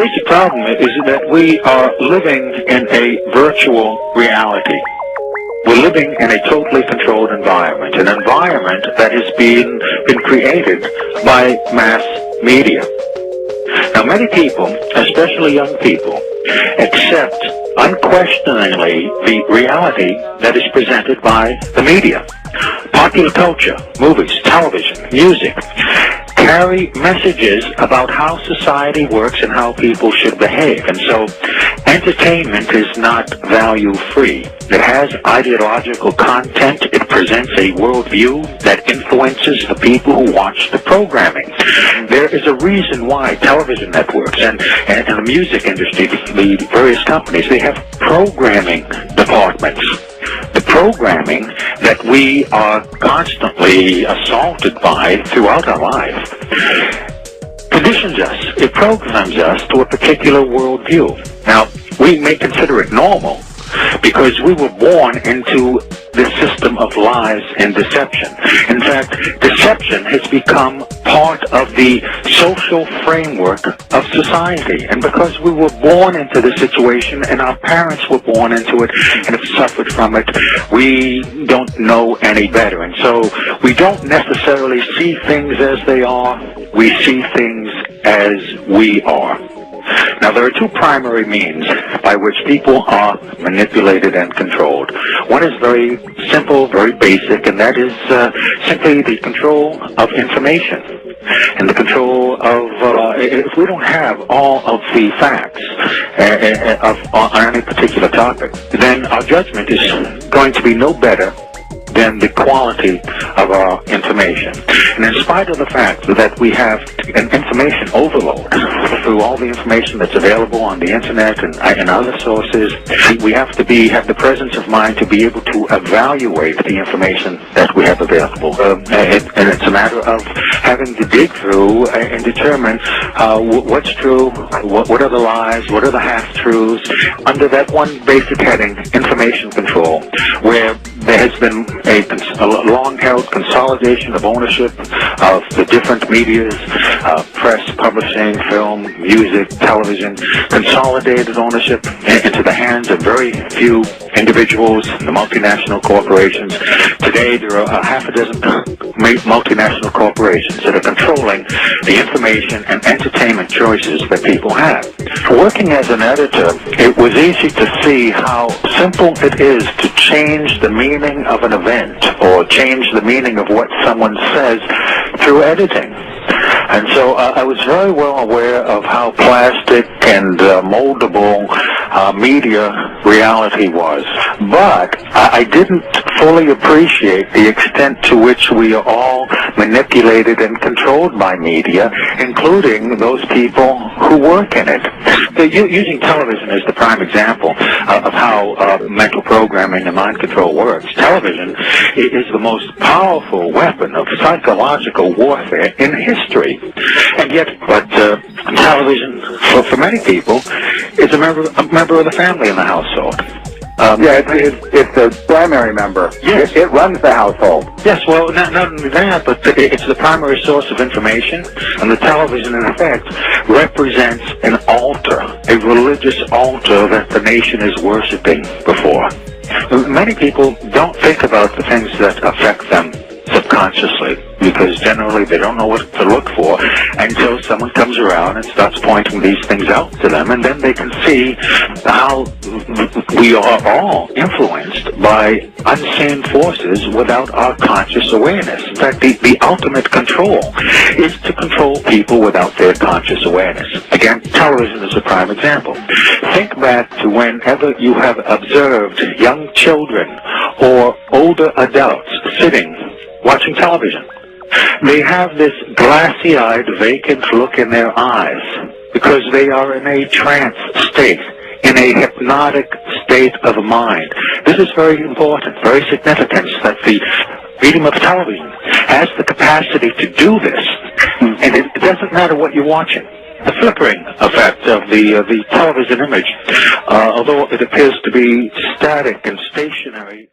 basic problem is that we are living in a virtual reality. We're living in a totally controlled environment, an environment that has been created by mass media. Now, many people, especially young people, accept unquestioningly the reality that is presented by the media. Popular culture, movies, television, music, carry messages about how society works and how people should behave. And so entertainment is not value-free. It has ideological content. It presents a worldview that influences the people who watch the programming. There is a reason why television networks and the music industry, the various companies, they have programming departments. The programming that we are constantly assaulted by throughout our life conditions us, it programs us to a particular worldview. Now, we may consider it normal because we were born into this system of lies and deception. In fact, deception has become part of the social framework of society. And because we were born into this situation and our parents were born into it and have suffered from it, we don't know any better. And so we don't necessarily see things as they are. We see things as we are. Now, there are two primary means by which people are manipulated and controlled. One is very simple, very basic, and that is simply the control of information and the control of, if we don't have all of the facts on any particular topic, then our judgment is going to be no better than the quality of our information. And in spite of the fact that we have an information overload through all the information that's available on the internet and other sources, we have to have the presence of mind to be able to evaluate the information that we have available. And it's a matter of having to dig through and determine what's true, what are the lies, what are the half-truths, under that one basic heading, information control, where there has been a long-held consolidation of ownership of the different medias, press, publishing, film, music, television, consolidated ownership into the hands of very few individuals, the multinational corporations. Today, there are half a dozen multinational corporations that are controlling the information and entertainment choices that people have. Working as an editor, it was easy to see how simple it is to change the meaning of an event or change the meaning of what someone says through editing. And so I was very well aware of how plastic and moldable media reality was. But I didn't fully appreciate the extent to which we are all manipulated and controlled by media, including those people who work in it. Using television as the prime example of how mental programming and mind control works, television is the most powerful weapon of psychological warfare in history. And yet, television, for many people, is a member of the family in the household. It's a primary member. Yes. It runs the household. Yes, well, not only that, but it's the primary source of information, and the television, in effect, represents an altar, a religious altar that the nation is worshiping before. Many people don't think about the things that affect them subconsciously, because generally they don't know what to look for until someone comes around and starts pointing these things out to them, and then they can see how we are all influenced by unseen forces without our conscious awareness. In fact, the ultimate control is to control people without their conscious awareness. Again, television is a prime example. Think back to whenever you have observed young children or older adults sitting watching television. They have this glassy-eyed, vacant look in their eyes because they are in a trance state, in a hypnotic state of mind. This is very important, very significant, that the medium of television has the capacity to do this, and it doesn't matter what you're watching. The flickering effect of the television image, although it appears to be static and stationary,